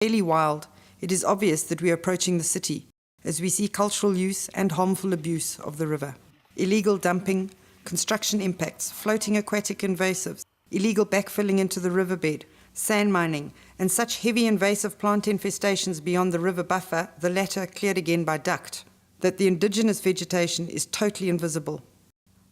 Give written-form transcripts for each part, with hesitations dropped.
Fairly wild, it is obvious that we are approaching the city as we see cultural use and harmful abuse of the river. Illegal dumping, construction impacts, floating aquatic invasives, illegal backfilling into the riverbed, sand mining, and such heavy invasive plant infestations beyond the river buffer, the latter cleared again by DUCT, that the indigenous vegetation is totally invisible.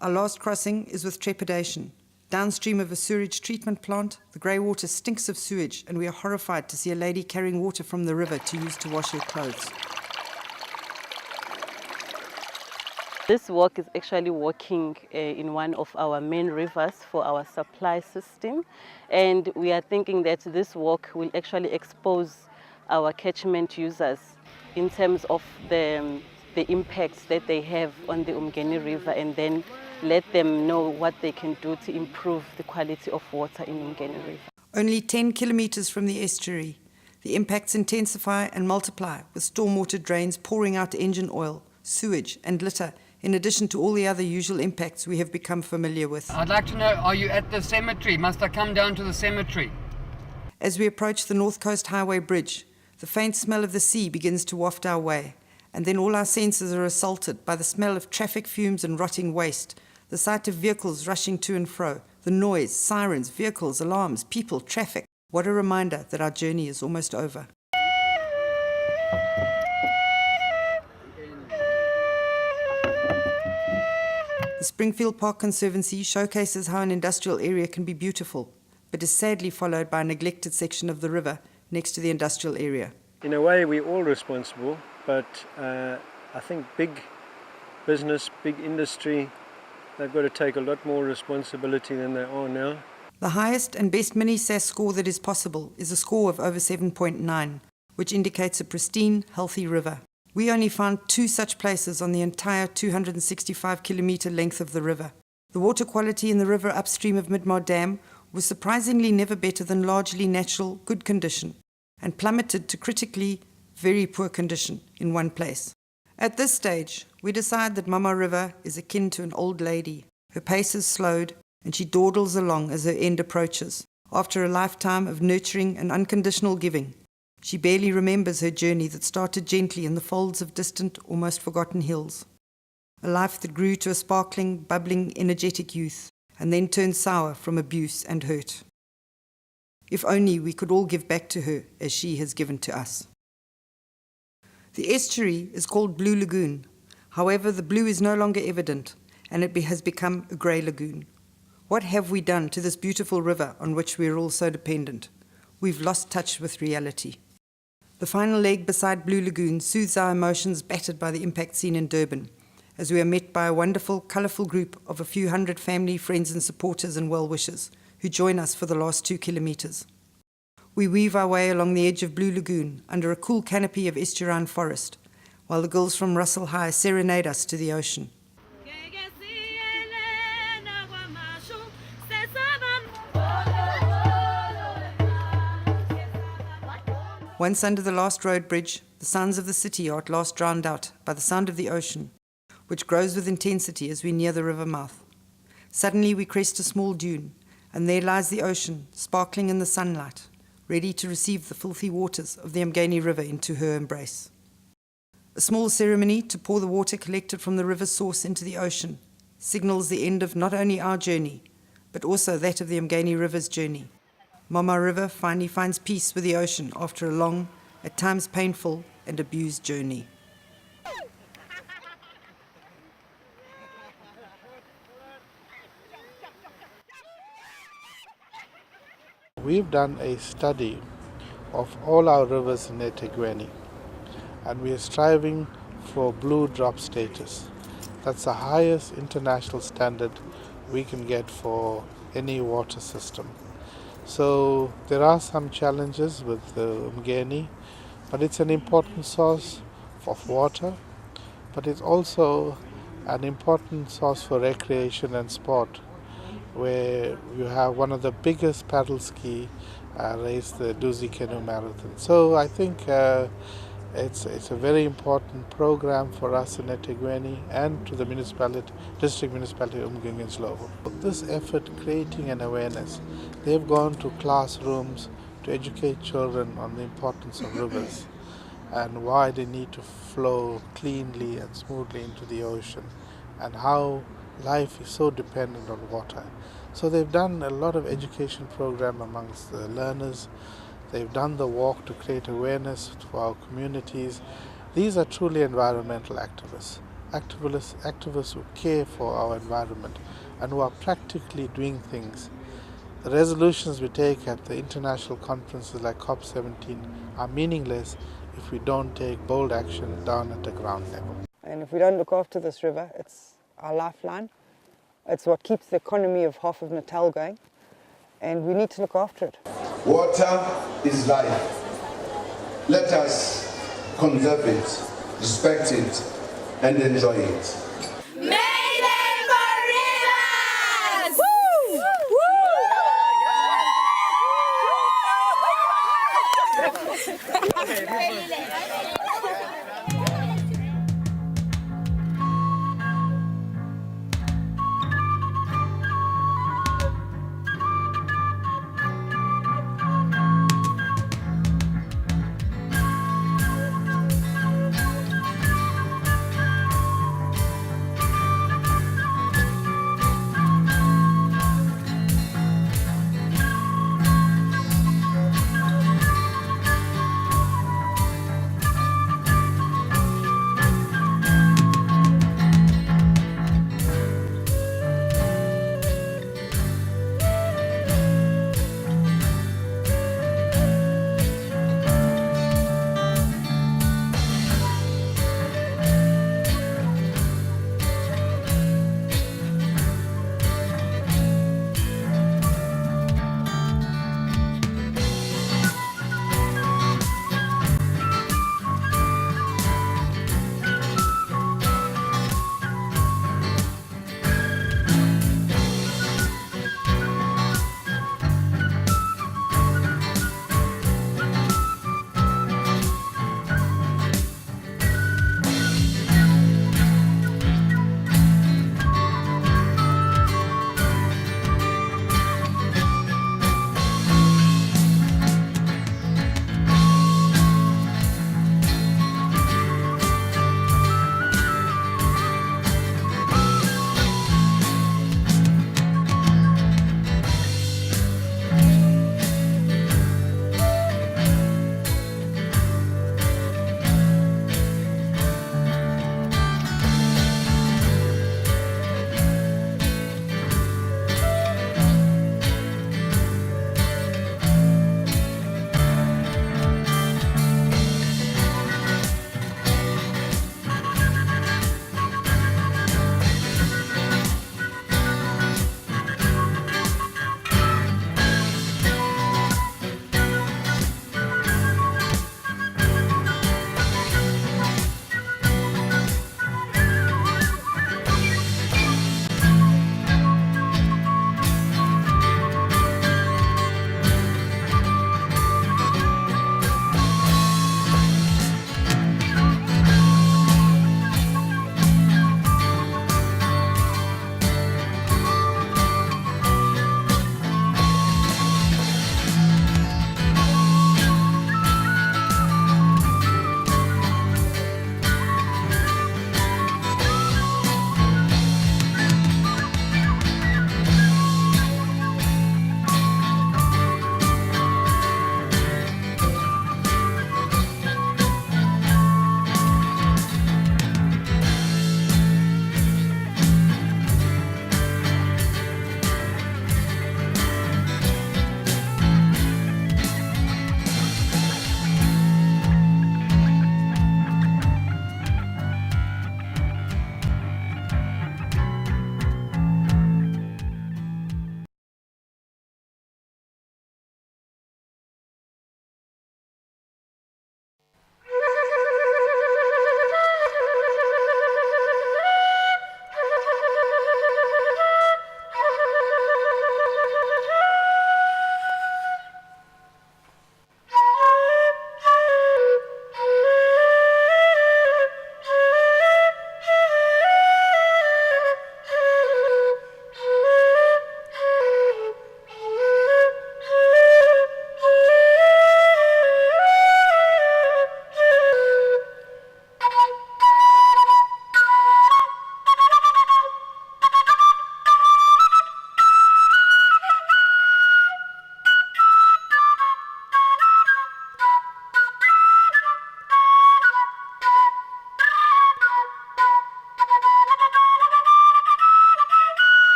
Our last crossing is with trepidation. Downstream of a sewage treatment plant, the grey water stinks of sewage, and we are horrified to see a lady carrying water from the river to use to wash her clothes. This walk is actually walking in one of our main rivers for our supply system, and we are thinking that this walk will actually expose our catchment users in terms of the impacts that they have on the uMngeni River, and then let them know what they can do to improve the quality of water in uMngeni River. Only 10 kilometres from the estuary, the impacts intensify and multiply with stormwater drains pouring out engine oil, sewage and litter, in addition to all the other usual impacts we have become familiar with. I'd like to know, are you at the cemetery? Must I come down to the cemetery? As we approach the North Coast Highway Bridge, the faint smell of the sea begins to waft our way, and then all our senses are assaulted by the smell of traffic fumes and rotting waste, the sight of vehicles rushing to and fro, the noise, sirens, vehicles, alarms, people, traffic. What a reminder that our journey is almost over. The Springfield Park Conservancy showcases how an industrial area can be beautiful, but is sadly followed by a neglected section of the river next to the industrial area. In a way, we're all responsible, but I think big business, big industry, they've got to take a lot more responsibility than they are now. The highest and best mini-SAS score that is possible is a score of over 7.9, which indicates a pristine, healthy river. We only found 2 such places on the entire 265-kilometre length of the river. The water quality in the river upstream of Midmar Dam was surprisingly never better than largely natural, good condition, and plummeted to critically very poor condition in one place. At this stage, we decide that Mama River is akin to an old lady. Her pace is slowed, and she dawdles along as her end approaches. After a lifetime of nurturing and unconditional giving, she barely remembers her journey that started gently in the folds of distant, almost forgotten hills. A life that grew to a sparkling, bubbling, energetic youth, and then turned sour from abuse and hurt. If only we could all give back to her as she has given to us. The estuary is called Blue Lagoon. However, the blue is no longer evident, and it has become a grey lagoon. What have we done to this beautiful river on which we are all so dependent? We've lost touch with reality. The final leg beside Blue Lagoon soothes our emotions battered by the impact seen in Durban, as we are met by a wonderful, colourful group of a few hundred family, friends and supporters and well-wishers who join us for the last 2 kilometres. We weave our way along the edge of Blue Lagoon under a cool canopy of estuarine forest, while the girls from Russell High serenade us to the ocean. Once under the last road bridge, the sounds of the city are at last drowned out by the sound of the ocean, which grows with intensity as we near the river mouth. Suddenly we crest a small dune, and there lies the ocean, sparkling in the sunlight, ready to receive the filthy waters of the uMngeni River into her embrace. A small ceremony to pour the water collected from the river's source into the ocean signals the end of not only our journey, but also that of the uMngeni River's journey. Mama River finally finds peace with the ocean after a long, at times painful and abused journey. We've done a study of all our rivers in eThekwini, and we are striving for blue drop status. That's the highest international standard we can get for any water system. So there are some challenges with uMngeni, but it's an important source of water, but it's also an important source for recreation and sport, where you have one of the biggest paddle ski race, the DUCT Marathon. So I think it's a very important program for us in eThekwini and to the municipality, district municipality of uMngeni. This effort creating an awareness, they've gone to classrooms to educate children on the importance of rivers and why they need to flow cleanly and smoothly into the ocean and how life is so dependent on water. So they've done a lot of education program amongst the learners. They've done the walk to create awareness for our communities. These are truly environmental activists. Activists who care for our environment and who are practically doing things. The resolutions we take at the international conferences like COP17 are meaningless if we don't take bold action down at the ground level. And if we don't look after this river, it's our lifeline. It's what keeps the economy of half of Natal going, and we need to look after it. Water is life. Let us conserve it, respect it, and enjoy it. Mayday for rivers! Woo! Woo!